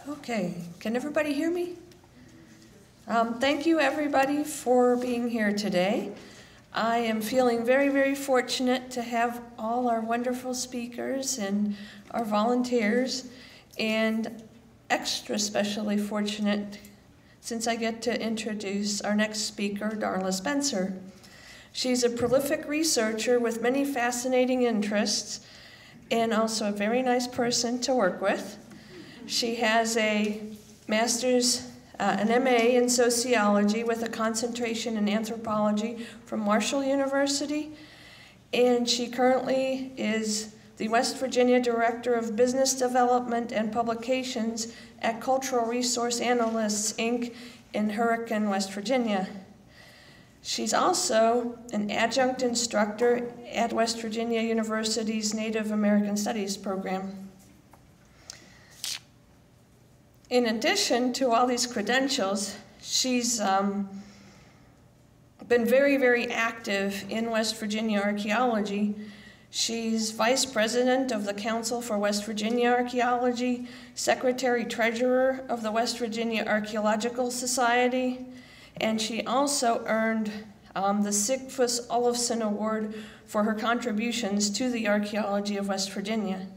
Okay, can everybody hear me? Thank you everybody for being here today. I am feeling very, very fortunate to have all our wonderful speakers and our volunteers, and extra especially fortunate since I get to introduce our next speaker, Darla Spencer. She's a prolific researcher with many fascinating interests and also a very nice person to work with. She has a master's, an MA in sociology with a concentration in anthropology from Marshall University, and she currently is the West Virginia Director of Business Development and Publications at Cultural Resource Analysts, Inc. in Hurricane, West Virginia. She's also an adjunct instructor at West Virginia University's Native American Studies program. In addition to all these credentials, she's been very, very active in West Virginia archaeology. She's Vice President of the Council for West Virginia Archaeology, Secretary-Treasurer of the West Virginia Archaeological Society, and she also earned the Sigfus Olafson Award for her contributions to the archaeology of West Virginia.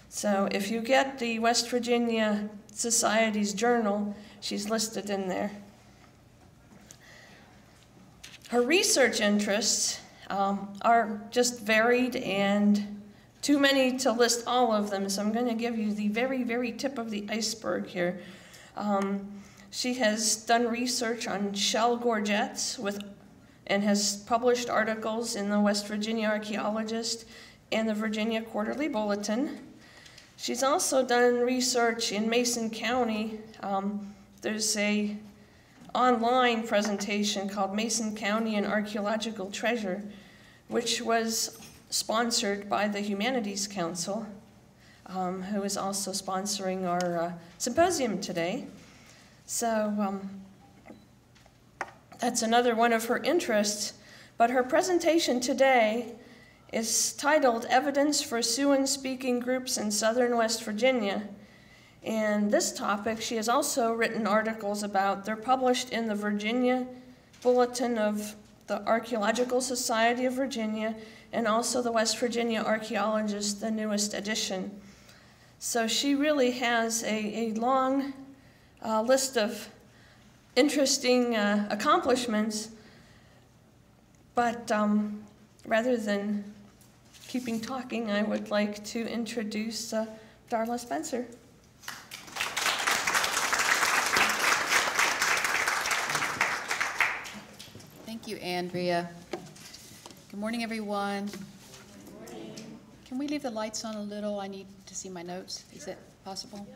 So if you get the West Virginia Society's journal, she's listed in there. Her research interests are just varied and too many to list all of them, so I'm going to give you the very, very tip of the iceberg here. She has done research on shell gorgets and has published articles in the West Virginia Archaeologist and the Virginia Quarterly Bulletin. She's also done research in Mason County. There's a online presentation called Mason County and Archaeological Treasure, which was sponsored by the Humanities Council, who is also sponsoring our symposium today. So that's another one of her interests. But her presentation today is titled Evidence for Siouan-Speaking Groups in Southern West Virginia. And this topic she has also written articles about. They're published in the Virginia Bulletin of the Archaeological Society of Virginia and also the West Virginia Archaeologist, the newest edition. So she really has a long list of interesting accomplishments, but rather than keeping talking, I would like to introduce Darla Spencer. Thank you, Andrea. Good morning, everyone. Good morning. Can we leave the lights on a little? I need to see my notes. Is it possible?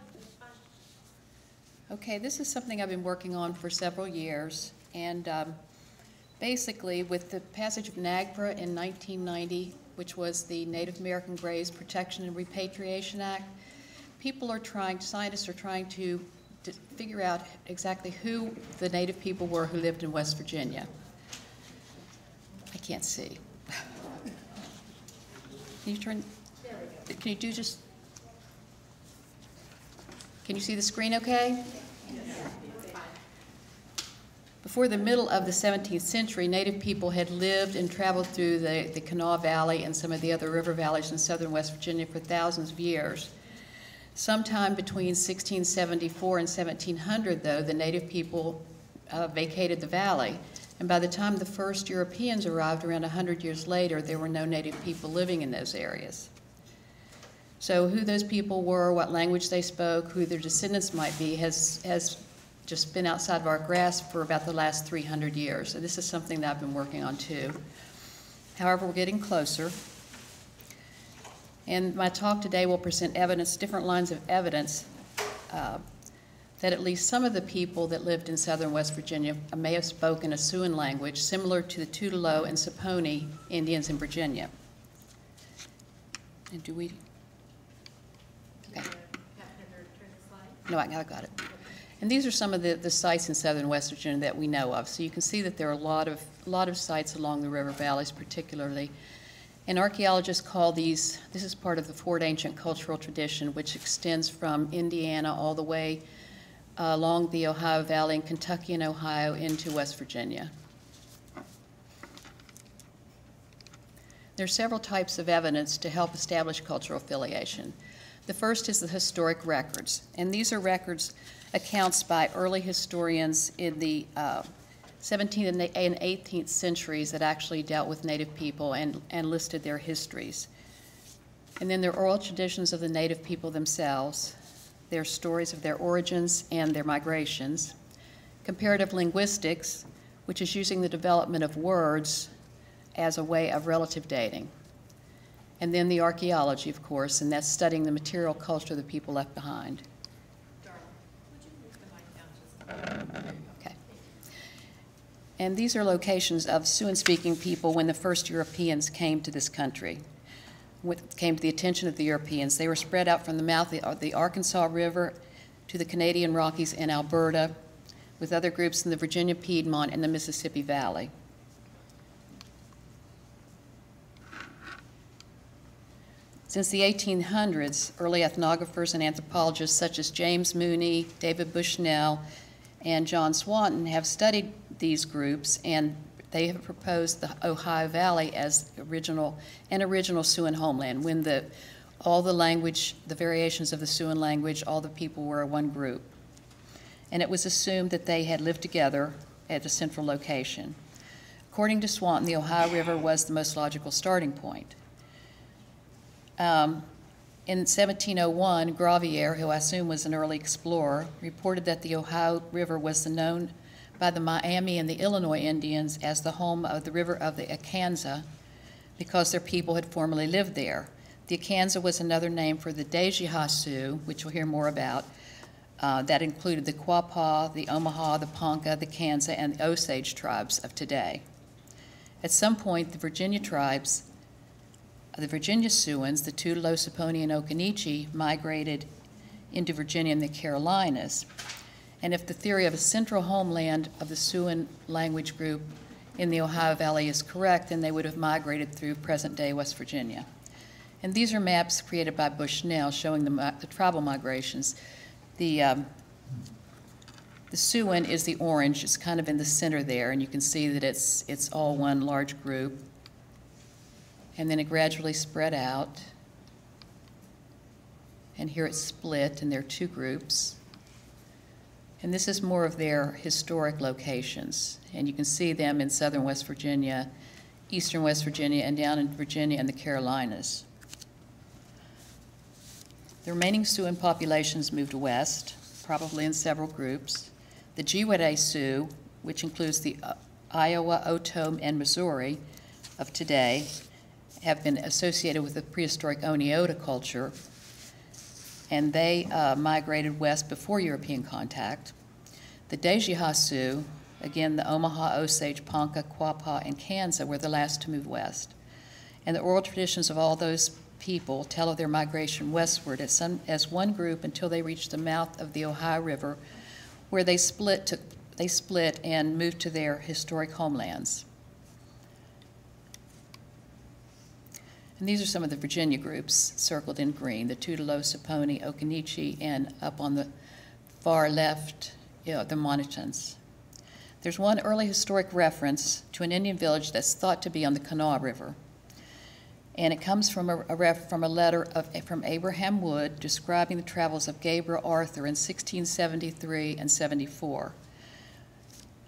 Okay, this is something I've been working on for several years, and basically with the passage of NAGPRA in 1990, which was the Native American Graves Protection and Repatriation Act, scientists are trying to figure out exactly who the Native people were who lived in West Virginia. I can't see. Can you turn, can you do just, can you see the screen okay? Before the middle of the 17th century, Native people had lived and traveled through the Kanawha Valley and some of the other river valleys in southern West Virginia for thousands of years. Sometime between 1674 and 1700, though, the Native people vacated the valley. And by the time the first Europeans arrived around 100 years later, there were no Native people living in those areas. So who those people were, what language they spoke, who their descendants might be, has just been outside of our grasp for about the last 300 years. So this is something that I've been working on too. However, we're getting closer. And my talk today will present evidence, different lines of evidence, that at least some of the people that lived in southern West Virginia may have spoken a Siouan language similar to the Tutelo and Saponi Indians in Virginia. And do we? Okay. No, I got it. And these are some of the sites in southern West Virginia that we know of. So you can see that there are a lot of sites along the river valleys particularly. And archaeologists call these, this is part of the Fort Ancient cultural tradition, which extends from Indiana all the way along the Ohio Valley in Kentucky and Ohio into West Virginia. There are several types of evidence to help establish cultural affiliation. The first is the historic records, and these are records, accounts by early historians in the 17th and 18th centuries that actually dealt with Native people and listed their histories. And then there are oral traditions of the Native people themselves, their stories of their origins and their migrations. Comparative linguistics, which is using the development of words as a way of relative dating. And then the archaeology, of course, and that's studying the material culture of the people left behind. Darla, would you move the mic down just a little? Okay. And these are locations of Siouan-speaking people when the first Europeans came to this country, came to the attention of the Europeans. They were spread out from the mouth of the Arkansas River to the Canadian Rockies and Alberta, with other groups in the Virginia Piedmont and the Mississippi Valley. Since the 1800s, early ethnographers and anthropologists such as James Mooney, David Bushnell, and John Swanton have studied these groups, and they have proposed the Ohio Valley as original Siouan homeland, when all the language, the variations of the Siouan language, all the people were one group. And it was assumed that they had lived together at a central location. According to Swanton, the Ohio River was the most logical starting point. In 1701, Gravier, who I assume was an early explorer, reported that the Ohio River was known by the Miami and the Illinois Indians as the home of the river of the Arkansas because their people had formerly lived there. The Arkansas was another name for the Dejihah Sioux, which we'll hear more about, that included the Quapaw, the Omaha, the Ponca, the Kansa, and the Osage tribes of today. At some point, the Virginia tribes, the Virginia Siouans, the Tutelos, Saponi, and Occaneechi, migrated into Virginia and the Carolinas. And if the theory of a central homeland of the Siouan language group in the Ohio Valley is correct, then they would have migrated through present-day West Virginia. And these are maps created by Bushnell showing the tribal migrations. The Siouan is the orange. It's kind of in the center there, and you can see that it's all one large group. And then it gradually spread out. And here it's split, and there are two groups. And this is more of their historic locations. And you can see them in southern West Virginia, eastern West Virginia, and down in Virginia and the Carolinas. The remaining Siouan populations moved west, probably in several groups. The Jiwade Sioux, which includes the Iowa, Otoe, and Missouri of today, have been associated with the prehistoric Oneota culture, and they migrated west before European contact. The Dejihah Sioux, again the Omaha, Osage, Ponca, Quapaw, and Kansa were the last to move west. And the oral traditions of all those people tell of their migration westward as one group until they reached the mouth of the Ohio River, where they split and moved to their historic homelands. And these are some of the Virginia groups circled in green, the Tutelos, Saponi, Occaneechi, and up on the far left, the Monitans. There's one early historic reference to an Indian village that's thought to be on the Kanawha River. And it comes from a letter from Abraham Wood describing the travels of Gabriel Arthur in 1673 and 74.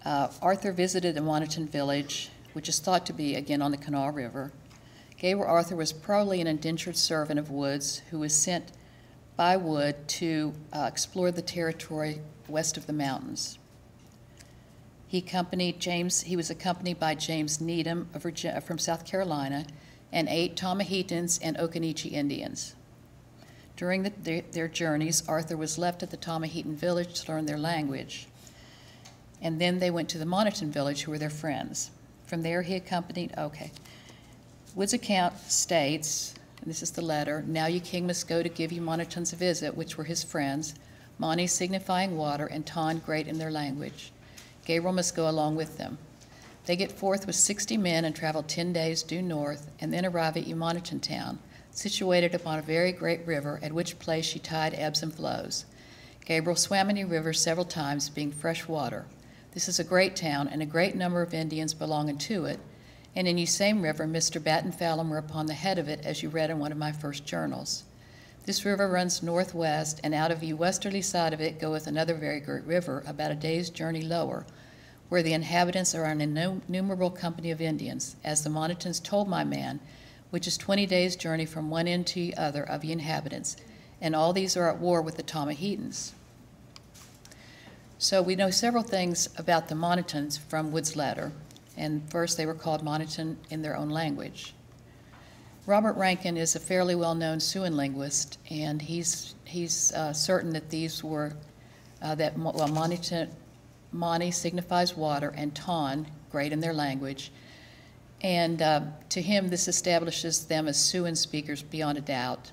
Arthur visited the Monitan village, which is thought to be, again, on the Kanawha River. Gabriel Arthur was probably an indentured servant of Wood's who was sent by Wood to explore the territory west of the mountains. He was accompanied by James Needham from South Carolina and 8 Tomahitans and Occaneechi Indians. During their journeys, Arthur was left at the Tomahitan village to learn their language. And then they went to the Monitan village, who were their friends. From there, he accompanied, Wood's account states, and this is the letter, "Now you king must go to give you Monitans a visit," which were his friends, Moni signifying water and Ton great in their language. Gabriel must go along with them. They get forth with 60 men and travel 10 days due north, and then arrive at Umoniton town, situated upon a very great river, at which place she tide ebbs and flows. Gabriel swam in the river several times, being fresh water. This is a great town, and a great number of Indians belonging to it, and in ye same river Mr. Batten Fallon were upon the head of it, as you read in one of my first journals. This river runs northwest, and out of ye westerly side of it goeth another very great river, about a day's journey lower, where the inhabitants are an innumerable company of Indians, as the Monitans told my man, which is 20 days' journey from one end to the other of the inhabitants, and all these are at war with the Tomahitans. So we know several things about the Monitans from Wood's letter, and first they were called Moniton in their own language. Robert Rankin is a fairly well-known Siouan linguist, and he's certain that these were, Moniton, Mani signifies water, and Ton, great in their language. And to him, this establishes them as Siouan speakers beyond a doubt.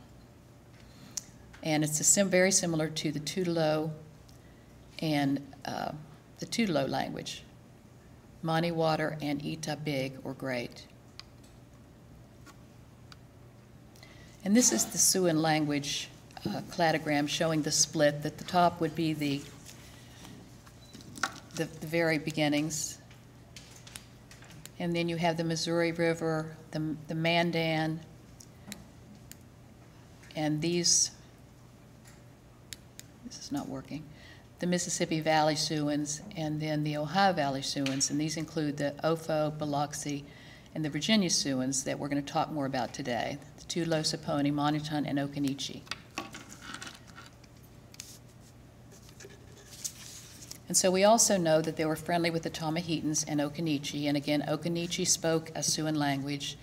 And it's very similar to the Tutelo and the Tutelo language. Mani, water, and Ita, big or great. And this is the Siouan language cladogram showing the split, that the top would be the very beginnings. And then you have the Missouri River, the Mandan, and this is not working, the Mississippi Valley Siouans, and then the Ohio Valley Siouans, and these include the Ofo, Biloxi, and the Virginia Siouans that we're going to talk more about today, the Tutelo, Saponi, Moniton, and Occaneechi. And so we also know that they were friendly with the Tomahitans and Occaneechi, and again, Occaneechi spoke a Siouan language.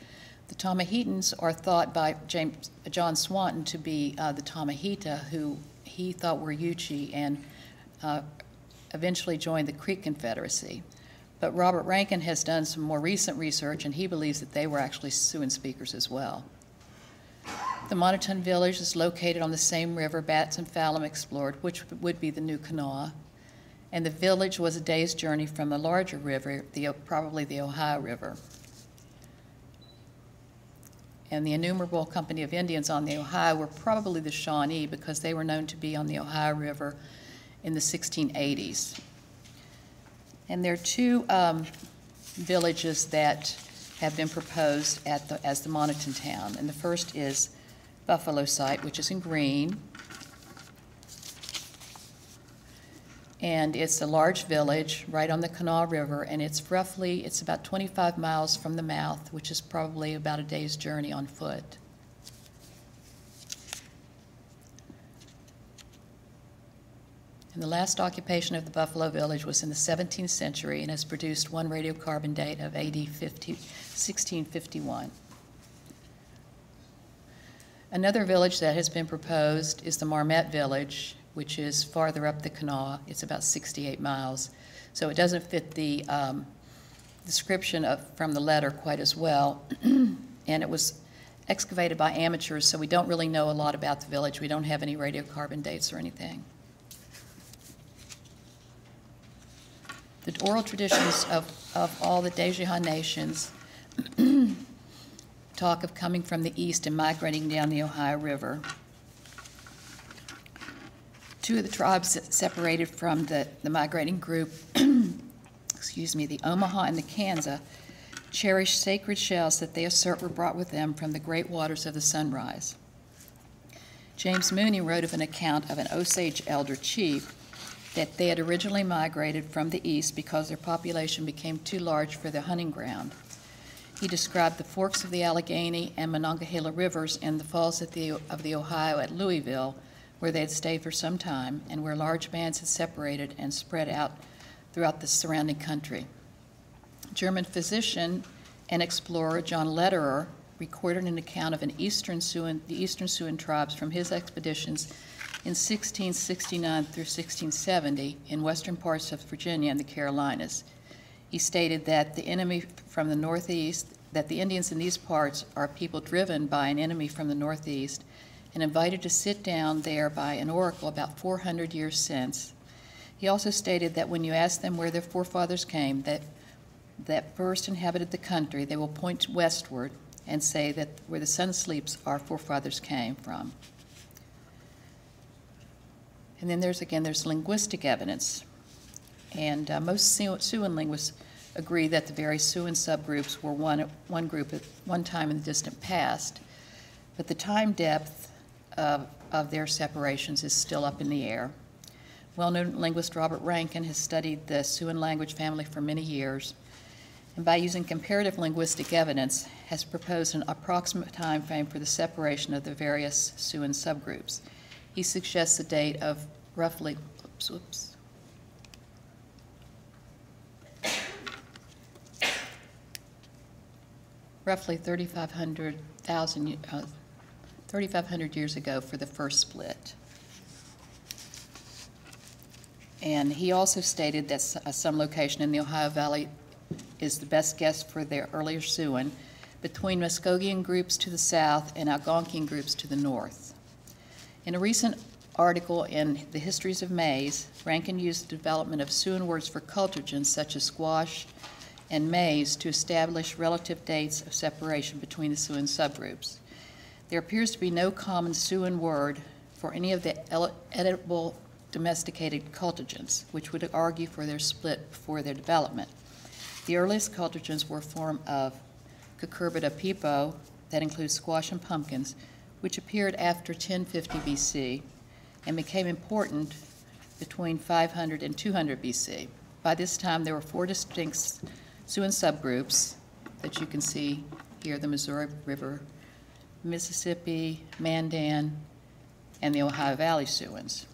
The Tomahitans are thought by John Swanton to be the Tomahita, who he thought were Yuchi, and eventually joined the Creek Confederacy. But Robert Rankin has done some more recent research, and he believes that they were actually Siouan speakers as well. The Moniton village is located on the same river Batts and Fallon explored, which would be the New Kanawha. And the village was a day's journey from the larger river, probably the Ohio River. And the innumerable company of Indians on the Ohio were probably the Shawnee, because they were known to be on the Ohio River in the 1680s. And there are two villages that have been proposed as the Moniton town. And the first is Buffalo Site, which is in green. And it's a large village right on the Kanawha River, and it's about 25 miles from the mouth, which is probably about a day's journey on foot. And the last occupation of the Buffalo Village was in the 17th century and has produced one radiocarbon date of AD 1651. Another village that has been proposed is the Marmot Village, which is farther up the Kanawha. It's about 68 miles. So it doesn't fit the description from the letter quite as well. And it was excavated by amateurs, so we don't really know a lot about the village. We don't have any radiocarbon dates or anything. The oral traditions of all the Dejiha nations talk of coming from the east and migrating down the Ohio River. Two of the tribes that separated from the migrating group, excuse me, the Omaha and the Kansa, cherish sacred shells that they assert were brought with them from the great waters of the sunrise. James Mooney wrote of an account of an Osage elder chief that they had originally migrated from the east because their population became too large for their hunting ground. He described the forks of the Allegheny and Monongahela rivers and the falls of the Ohio at Louisville, where they had stayed for some time, and where large bands had separated and spread out throughout the surrounding country. German physician and explorer John Lederer recorded an account of the Eastern Siouan tribes from his expeditions in 1669 through 1670 in western parts of Virginia and the Carolinas. He stated that the enemy from the northeast, that the Indians in these parts are people driven by an enemy from the northeast and invited to sit down there by an oracle about 400 years since. He also stated that when you ask them where their forefathers came, that that first inhabited the country, they will point westward and say that where the sun sleeps, our forefathers came from. And then there's linguistic evidence. And most Siouan linguists agree that the various Siouan subgroups were one group at one time in the distant past, but the time depth of their separations is still up in the air. Well-known linguist Robert Rankin has studied the Siouan language family for many years, and by using comparative linguistic evidence, has proposed an approximate time frame for the separation of the various Siouan subgroups. He suggests a date of roughly, roughly 3,500 years ago for the first split. And he also stated that some location in the Ohio Valley is the best guess for their earlier Siouan, between Muskogean groups to the south and Algonquian groups to the north. In a recent article in the Histories of Maize, Rankin used the development of Siouan words for cultigens such as squash and maize to establish relative dates of separation between the Siouan subgroups. There appears to be no common Siouan word for any of the edible domesticated cultigens, which would argue for their split before their development. The earliest cultigens were a form of cucurbita pepo that includes squash and pumpkins, which appeared after 1050 BC and became important between 500 and 200 BC. By this time, there were 4 distinct Siouan subgroups that you can see here: the Missouri River, Mississippi, Mandan, and the Ohio Valley Siouans.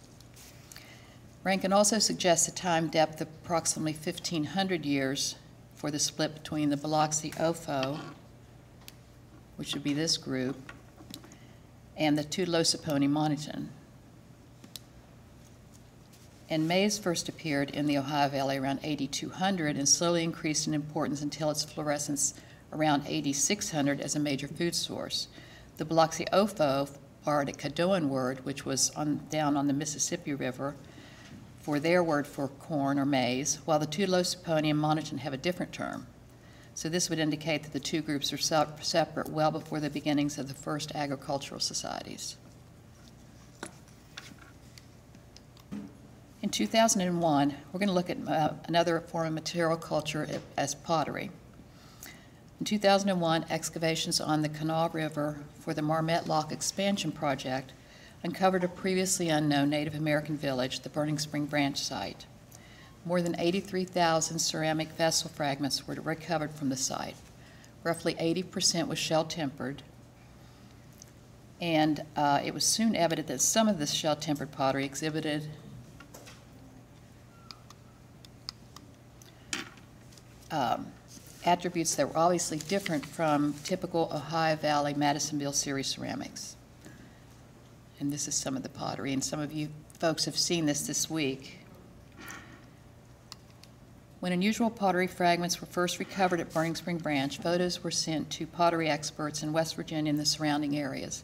Rankin also suggests a time depth of approximately 1,500 years for the split between the Biloxi Ofo, which would be this group, and the Tudelosaponi Moniton. And maize first appeared in the Ohio Valley around 8200 and slowly increased in importance until its fluorescence around 8600 as a major food source. The Biloxi Ofo borrowed a Caddoan word, which was down on the Mississippi River, for their word for corn or maize, while the Tudelosaponi and Moniton have a different term. So this would indicate that the two groups are separate well before the beginnings of the first agricultural societies. In 2001, we're going to look at another form of material culture as pottery. In 2001, excavations on the Kanawha River for the Marmot Lock expansion project uncovered a previously unknown Native American village, the Burning Spring Branch site. More than 83,000 ceramic vessel fragments were recovered from the site. Roughly 80% was shell-tempered, and it was soon evident that some of this shell-tempered pottery exhibited attributes that were obviously different from typical Ohio Valley Madisonville series ceramics. And this is some of the pottery, and some of you folks have seen this week. When unusual pottery fragments were first recovered at Burning Spring Branch, photos were sent to pottery experts in West Virginia and the surrounding areas.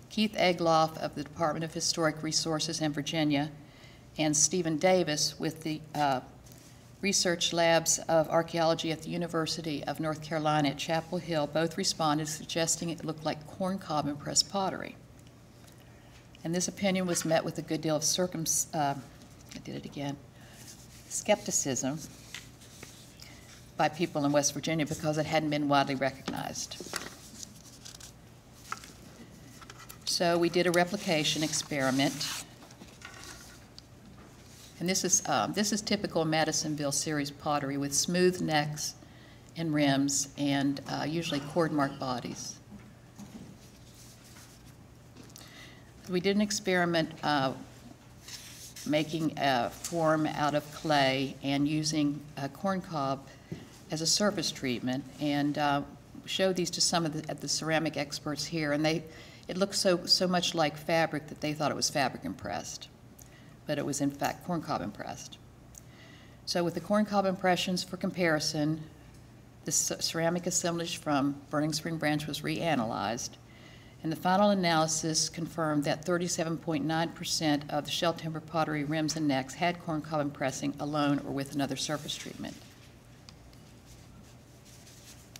Keith Egloff of the Department of Historic Resources in Virginia and Stephen Davis with the Research Labs of Archaeology at the University of North Carolina at Chapel Hill both responded, suggesting it looked like corncob impressed pottery. And this opinion was met with a good deal of skepticism by people in West Virginia because it hadn't been widely recognized. So we did a replication experiment. And this is typical Madisonville series pottery with smooth necks and rims and usually cord-marked bodies. We did an experiment making a form out of clay and using corncob as a surface treatment, and showed these to some of the ceramic experts here, and it looked so much like fabric that they thought it was fabric impressed, but it was in fact corncob impressed. So with the corncob impressions for comparison, the ceramic assemblage from Burning Spring Branch was reanalyzed, and the final analysis confirmed that 37.9% of the shell-tempered pottery rims and necks had corncob impressing alone or with another surface treatment.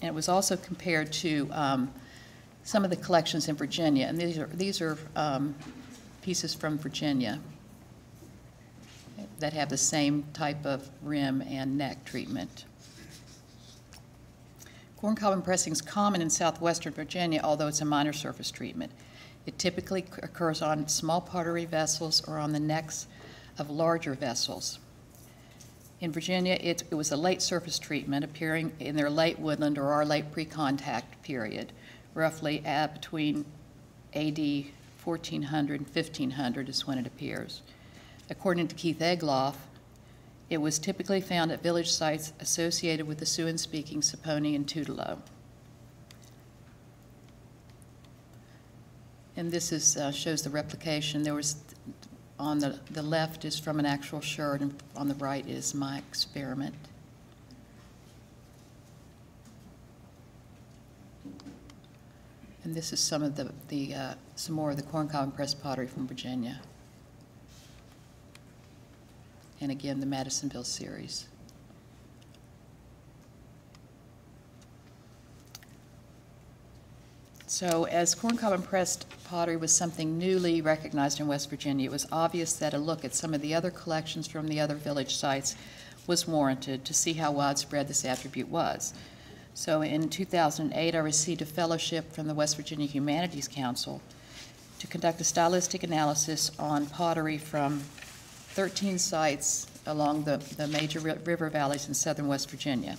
And it was also compared to some of the collections in Virginia, and these are pieces from Virginia that have the same type of rim and neck treatment. Corn cob pressing is common in southwestern Virginia, although it's a minor surface treatment. It typically occurs on small pottery vessels or on the necks of larger vessels. In Virginia, it was a late surface treatment appearing in their late woodland or our late pre-contact period, roughly between AD 1400 and 1500 is when it appears. According to Keith Egloff, it was typically found at village sites associated with the Siouan-Speaking, Saponi, and Tutelo. And this shows the replication. There was, on the left is from an actual sherd, and on the right is my experiment. And this is some of some more of the corn cob pressed pottery from Virginia. And again, the Madisonville series. So as corn cob pressed pottery was something newly recognized in West Virginia, it was obvious that a look at some of the other collections from the other village sites was warranted to see how widespread this attribute was. So in 2008, I received a fellowship from the West Virginia Humanities Council to conduct a stylistic analysis on pottery from 13 sites along the major river valleys in southern West Virginia.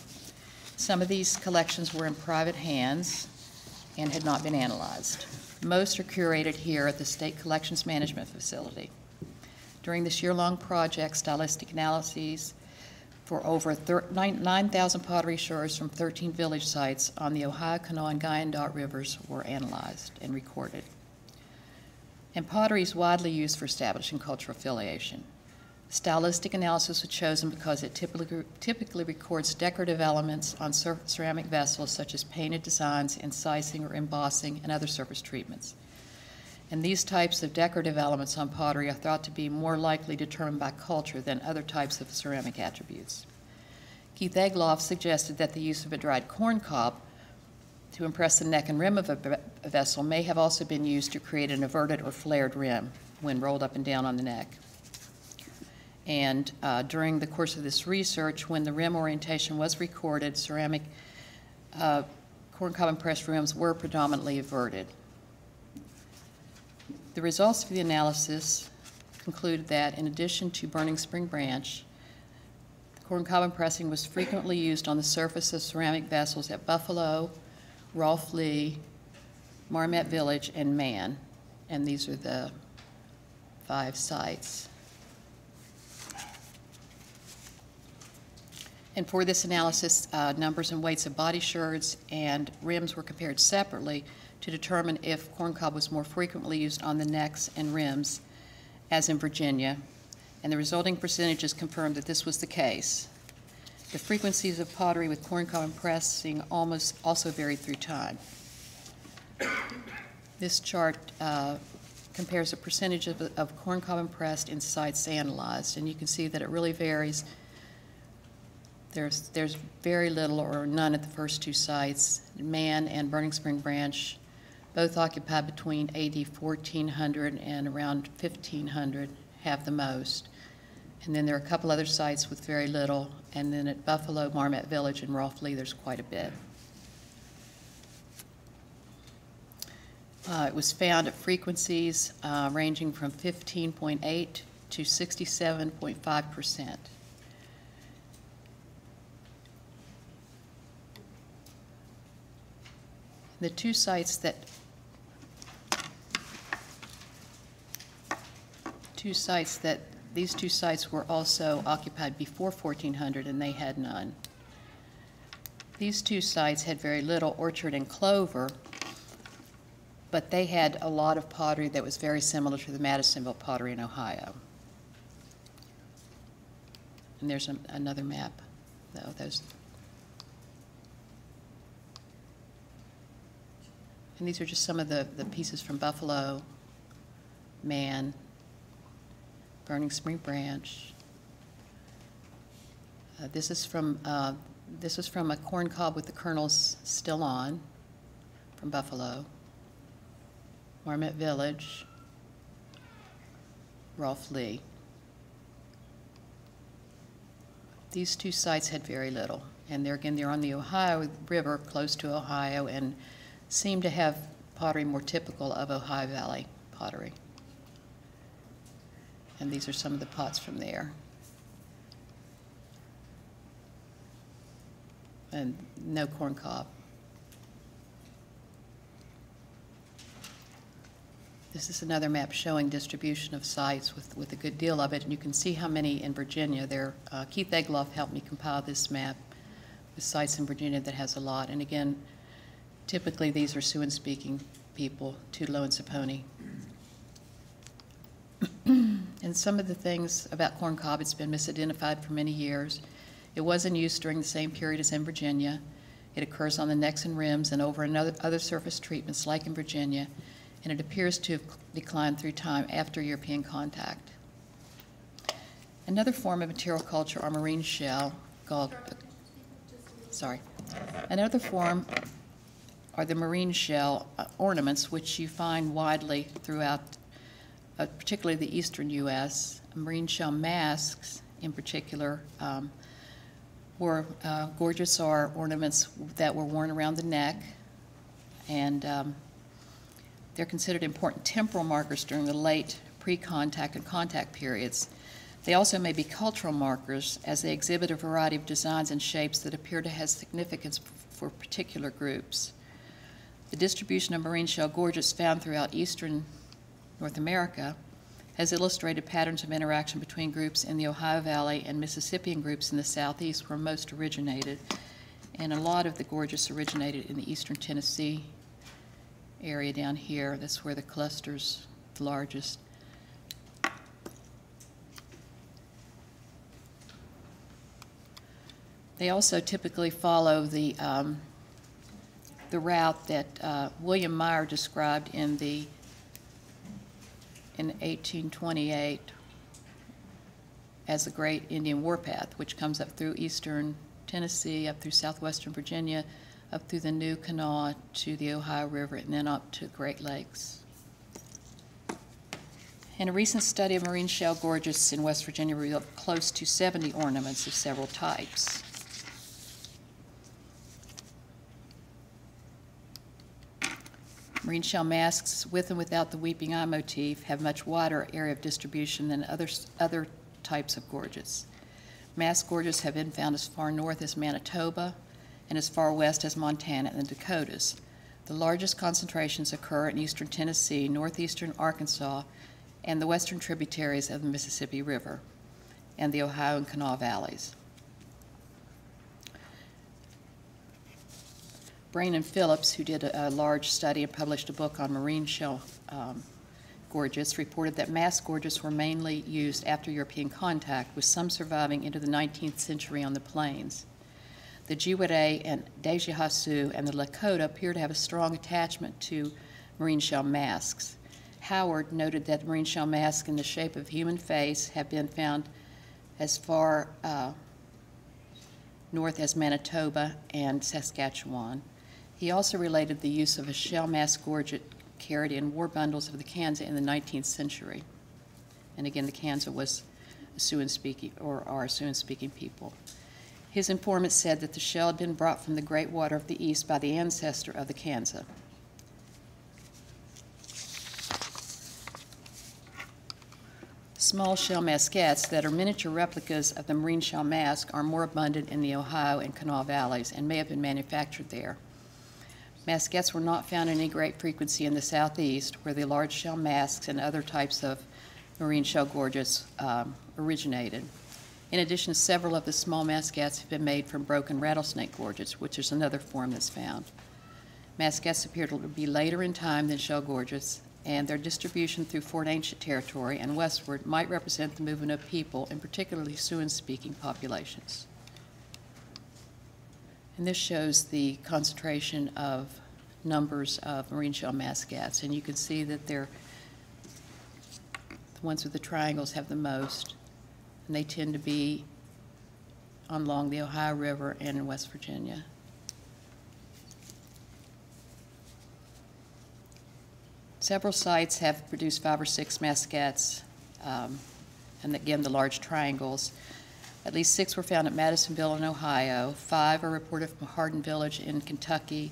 Some of these collections were in private hands and had not been analyzed. Most are curated here at the State Collections Management Facility. During this year-long project, stylistic analyses for over 9,000 pottery sherds from 13 village sites on the Ohio, Kanawha, and Wyandotte rivers were analyzed and recorded. And pottery is widely used for establishing cultural affiliation. Stylistic analysis was chosen because it typically records decorative elements on ceramic vessels such as painted designs, incising or embossing, and other surface treatments. And these types of decorative elements on pottery are thought to be more likely determined by culture than other types of ceramic attributes. Keith Egloff suggested that the use of a dried corn cob to impress the neck and rim of a vessel may have also been used to create an inverted or flared rim when rolled up and down on the neck. And during the course of this research, when the rim orientation was recorded, ceramic corn cob pressed rims were predominantly inverted. The results of the analysis concluded that in addition to burning spring branch, corn cob pressing was frequently used on the surface of ceramic vessels at Buffalo, Rolfe Lee, Marmot Village, and Man. And these are the 5 sites. And for this analysis, numbers and weights of body sherds and rims were compared separately to determine if corn cob was more frequently used on the necks and rims, as in Virginia, and the resulting percentages confirmed that this was the case. The frequencies of pottery with corn cob pressing also varied through time. This chart compares the percentage of corn cob pressed in sites analyzed, and you can see that it really varies. There's very little or none at the first 2 sites. Man and Burning Spring Branch both occupied between AD 1400 and around 1500, have the most. And then there are a couple other sites with very little, and then at Buffalo, Marmot Village, and Rolfe Lee, there's quite a bit. It was found at frequencies ranging from 15.8 to 67.5%. The two sites that these two sites were also occupied before 1400, and they had none. These 2 sites had very little orchard and clover, but they had a lot of pottery that was very similar to the Madisonville pottery in Ohio. And there's another map, though. And these are just some of the pieces from Buffalo, Man, Burning Spring Branch. This is from This is from a corn cob with the kernels still on, from Buffalo. Marmot Village, Rolfe Lee. These two sites had very little, and they're on the Ohio River, close to Ohio, and seem to have pottery more typical of Ohio Valley pottery. And these are some of the pots from there. And no corn cob. This is another map showing distribution of sites with a good deal of it, and you can see how many in Virginia. Keith Egloff helped me compile this map with sites in Virginia that has a lot. And again, typically these are Siouan-speaking people, Tudelo and Saponi. And some of the things about corn cob, it's been misidentified for many years. It was in use during the same period as in Virginia. It occurs on the necks and rims and over other surface treatments like in Virginia, and it appears to have declined through time after European contact. Another form of material culture are marine shell called, Another form are the marine shell ornaments, which you find widely throughout, particularly the eastern U.S. Marine shell masks, in particular, were gorgeous ornaments that were worn around the neck, and they're considered important temporal markers during the late pre-contact and contact periods. They also may be cultural markers, as they exhibit a variety of designs and shapes that appear to have significance for particular groups. The distribution of marine shell gorgets found throughout eastern North America has illustrated patterns of interaction between groups in the Ohio Valley and Mississippian groups in the southeast, where most originated. And a lot of the gorgets originated in the eastern Tennessee area down here. That's where the cluster's the largest. They also typically follow the route that William Meyer described in 1828 as the Great Indian Warpath, which comes up through eastern Tennessee, up through southwestern Virginia, up through the New Kanawha to the Ohio River, and then up to the Great Lakes. In a recent study of marine shell gorgets in West Virginia revealed close to 70 ornaments of several types. Marine shell masks, with and without the weeping eye motif, have much wider area of distribution than other types of gorgets. Mask gorgets have been found as far north as Manitoba and as far west as Montana and the Dakotas. The largest concentrations occur in eastern Tennessee, northeastern Arkansas, and the western tributaries of the Mississippi River, and the Ohio and Kanawha Valleys. Brain and Phillips, who did a large study and published a book on marine shell gorgets, reported that mask gorgets were mainly used after European contact, with some surviving into the 19th century on the plains. The Jiwere and Dejihasu and the Lakota appear to have a strong attachment to marine shell masks. Howard noted that marine shell masks in the shape of a human face have been found as far north as Manitoba and Saskatchewan. He also related the use of a shell mask gorget carried in war bundles of the Kansa in the 19th century. And again, the Kansa was a Siouan-speaking, or are Siouan-speaking people. His informant said that the shell had been brought from the Great Water of the East by the ancestor of the Kansa. Small shell maskettes that are miniature replicas of the marine shell mask are more abundant in the Ohio and Kanawha valleys and may have been manufactured there. Maskettes were not found in any great frequency in the southeast, where the large shell masks and other types of marine shell gorgets originated. In addition, several of the small maskettes have been made from broken rattlesnake gorgets, which is another form that's found. Maskettes appear to be later in time than shell gorgets, and their distribution through Fort Ancient territory and westward might represent the movement of people, and particularly Siouan-speaking populations. And this shows the concentration of numbers of marine shell maskettes, and you can see that the ones with the triangles have the most, and they tend to be along the Ohio River and in West Virginia. Several sites have produced 5 or 6 mascats, and again, the large triangles. At least 6 were found at Madisonville in Ohio. 5 are reported from Hardin Village in Kentucky.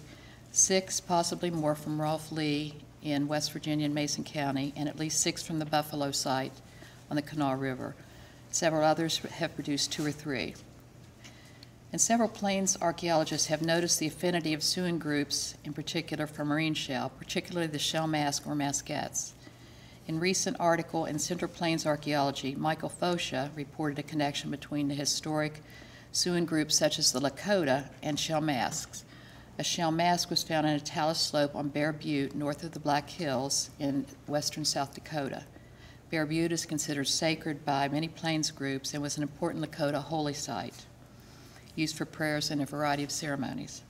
6, possibly more, from Rolfe Lee in West Virginia and Mason County, and at least 6 from the Buffalo site on the Kanawha River. Several others have produced 2 or 3. And several plains archaeologists have noticed the affinity of Siouan groups, in particular for marine shell, particularly the shell mask or mascats. In a recent article in Central Plains Archaeology, Michael Fosha reported a connection between the historic Siouan groups such as the Lakota and shell masks. A shell mask was found in a talus slope on Bear Butte north of the Black Hills in western South Dakota. Bear Butte is considered sacred by many plains groups and was an important Lakota holy site, used for prayers and a variety of ceremonies.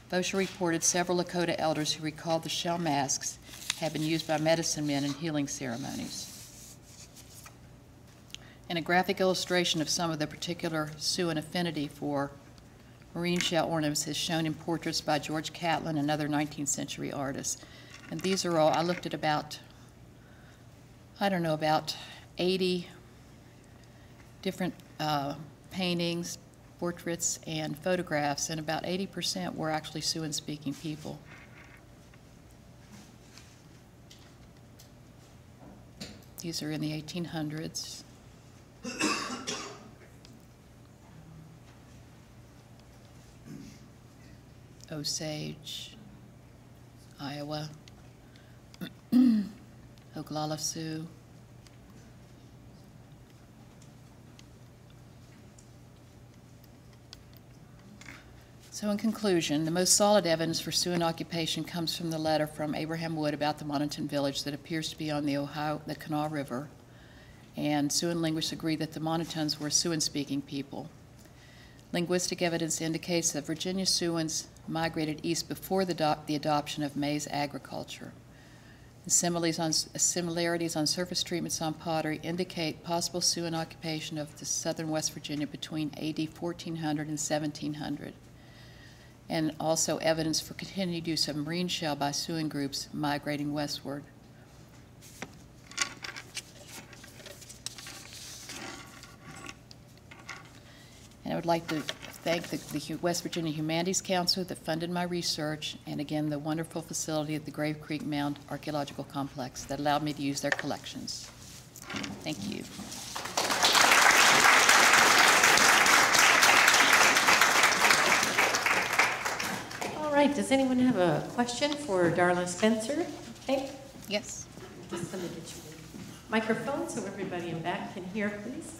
Fosha reported several Lakota elders who recalled the shell masks had been used by medicine men in healing ceremonies. And a graphic illustration of some of the particular Siouan affinity for marine shell ornaments is shown in portraits by George Catlin and other 19th century artists. And these are all, I looked at about 80 different paintings, portraits, and photographs, and about 80% were actually Siouan-speaking people. These are in the 1800s. Osage, Iowa, Oglala Sioux. So in conclusion, the most solid evidence for Siouan occupation comes from the letter from Abraham Wood about the Monotone village that appears to be on the Kanawha River. And Siouan linguists agree that the Monotones were Siouan-speaking people. Linguistic evidence indicates that Virginia Siouans migrated east before the adoption of maize agriculture. The similarities on surface treatments on pottery indicate possible Siouan occupation of the southern West Virginia between AD 1400 and 1700. And also evidence for continued use of marine shell by Siouan groups migrating westward. And I would like to thank the West Virginia Humanities Council that funded my research, and again, the wonderful facility at the Grave Creek Mound Archaeological Complex that allowed me to use their collections. Thank you. All right, does anyone have a question for Darla Spencer? Okay. Yes. Just let me get you a microphone so everybody in back can hear, please.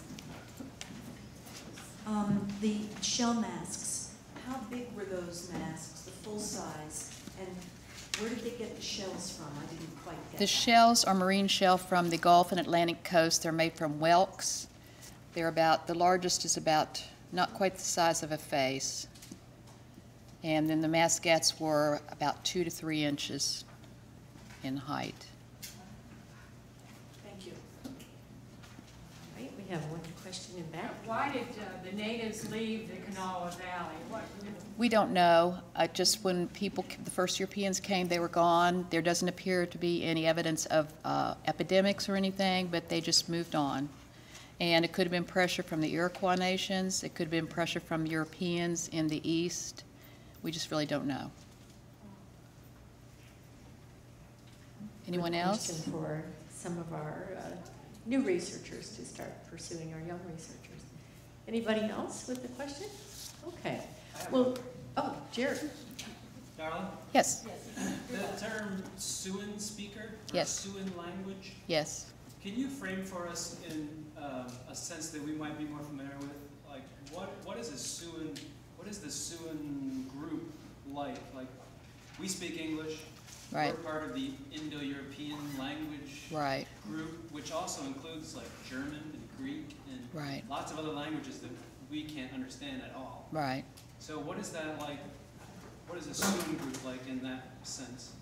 The shell masks, how big were those masks, the full size, and where did they get the shells from? I didn't quite get The that. shells are marine shell from the Gulf and Atlantic coast. They're made from whelks. They're about, the largest is about not quite the size of a face. And then the mascats were about 2 to 3 inches in height. Thank you. All right, we have one question in back. Why did the natives leave the Kanawha Valley? We don't know. Just when the first Europeans came, they were gone. There doesn't appear to be any evidence of epidemics or anything, but they just moved on. And it could have been pressure from the Iroquois nations. It could have been pressure from Europeans in the east. We just really don't know. Anyone else? Question for some of our new researchers to start pursuing our young researchers. Anybody else with the question? Okay. Well, oh, Jared. Darla? Yes. The term Siouan speaker? Yes. Siouan language? Yes. Can you frame for us in a sense that we might be more familiar with? Like, what is a Siouan, what is the Siouan group like? Like, we speak English. Right. We're part of the Indo-European language Right. group, which also includes like German and Greek and Right. lots of other languages that we can't understand at all. Right. So what is that like? What is a Siouan group like in that sense?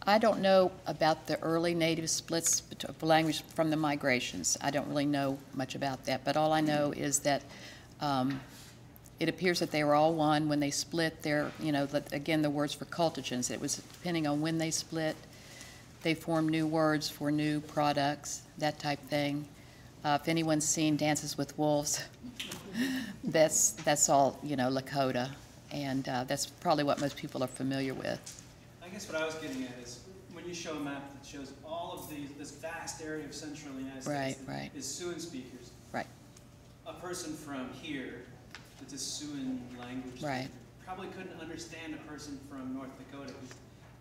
I don't know about the early native splits of language from the migrations. I don't really know much about that, but all I know is that It appears that they were all one. When they split, again, the words for cultigens, it was depending on when they split, they formed new words for new products, that type thing. If anyone's seen Dances with Wolves, that's all, Lakota, and that's probably what most people are familiar with. I guess what I was getting at is when you show a map that shows all of this vast area of central United States Right. is Siouan speakers. Right. A person from here that's a Siouan language Right. probably couldn't understand a person from North Dakota.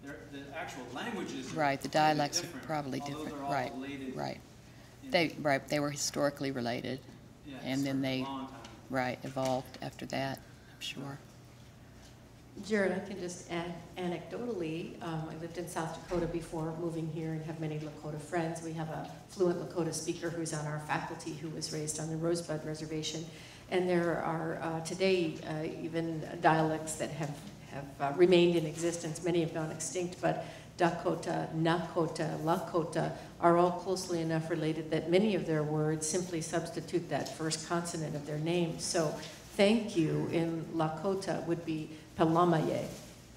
The actual languages are Right, the dialects are different, probably although different. they're all Right, related right. in- They were historically related, yeah, and then for a they, long time. right, evolved after that, I'm sure. Jared, I can just add anecdotally, I lived in South Dakota before moving here and have many Lakota friends. We have a fluent Lakota speaker who's on our faculty who was raised on the Rosebud Reservation. And there are today even dialects that have remained in existence. Many have gone extinct, but Dakota, Nakota, Lakota are all closely enough related that many of their words simply substitute that first consonant of their name. So thank you in Lakota would be Pelamaye.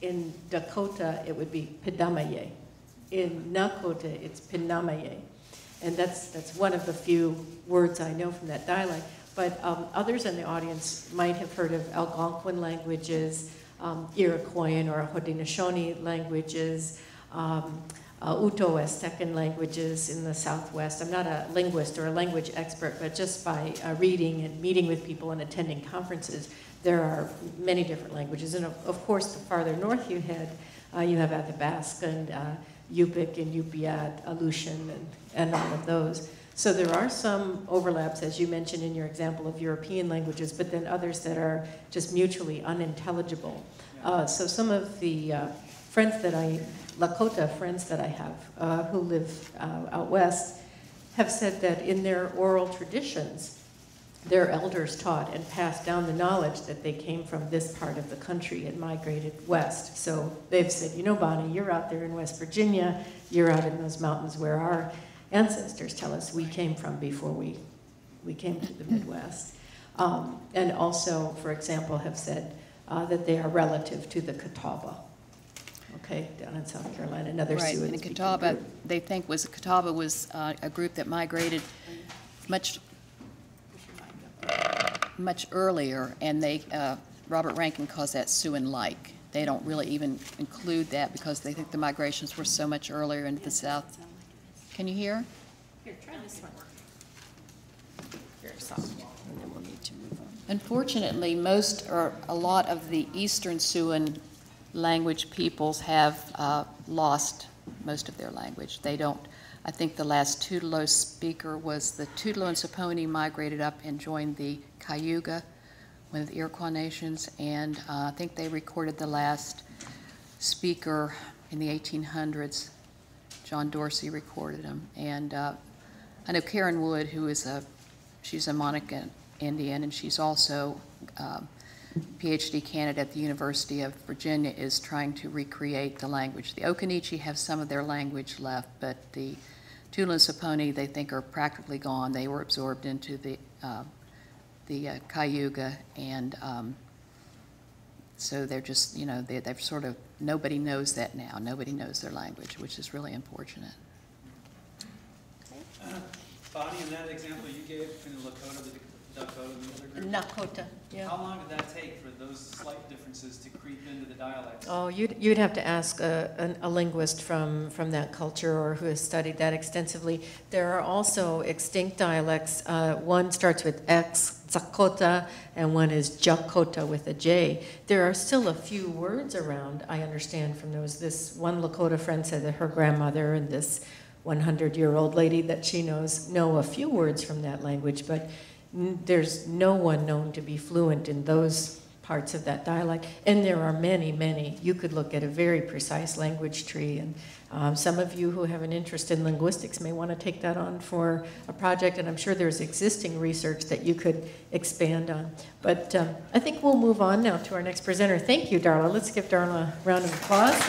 In Dakota, it would be Pidamaye. In Nakota, it's Pinamaye. And that's one of the few words I know from that dialect. But others in the audience might have heard of Algonquin languages, Iroquoian or Haudenosaunee languages, Uto-Aztecan languages in the Southwest. I'm not a linguist or a language expert, but just by reading and meeting with people and attending conferences, there are many different languages. And of course, the farther north you head, you have Athabasca and Yupik and Yupiat, Aleutian, and all of those. So there are some overlaps, as you mentioned in your example of European languages, but then others that are just mutually unintelligible. So some of the Lakota friends that I have who live out west have said that in their oral traditions, their elders taught and passed down the knowledge that they came from this part of the country and migrated west. So they've said, Bonnie, you're out there in West Virginia, you're out in those mountains where our ancestors tell us we came from before we came to the Midwest. And also, for example, have said that they are relative to the Catawba, okay, down in South Carolina, another Right, Siouan and Catawba, they think Catawba was a group that migrated much earlier, and Robert Rankin calls that Siouan-like. They don't really even include that because they think the migrations were so much earlier into the South. Can you hear? Here, try this one. Very soft, and then we'll need to move on. Unfortunately, a lot of the Eastern Siouan language peoples have lost most of their language. They don't. I think the last Tutelo speaker was the Tutelo and Saponi migrated up and joined the Cayuga, one of the Iroquois nations, and I think they recorded the last speaker in the 1800s. John Dorsey recorded them, and I know Karen Wood, she's a Monacan Indian, and she's also PhD candidate at the University of Virginia, is trying to recreate the language. The Occaneechi have some of their language left, but the Tutelo and Saponi, they think, are practically gone. They were absorbed into the Cayuga, and so they're just, they've sort of, nobody knows that now. Nobody knows their language, which is really unfortunate. Bonnie, in that example you gave in the Lakota, the Dakota, and the other group, Nakota, yeah. how long did that take for those slight differences to creep into the dialects? Oh, you'd have to ask a linguist from that culture or who has studied that extensively. There are also extinct dialects. One starts with X, Zakota, and one is Jakota with a J. There are still a few words around, I understand from those. This one Lakota friend said that her grandmother and this 100-year-old lady that she knows know a few words from that language, but there's no one known to be fluent in those parts of that dialect. And there are many, many. You could look at a very precise language tree, and some of you who have an interest in linguistics may want to take that on for a project, and I'm sure there's existing research that you could expand on. But I think we'll move on now to our next presenter. Thank you, Darla. Let's give Darla a round of applause.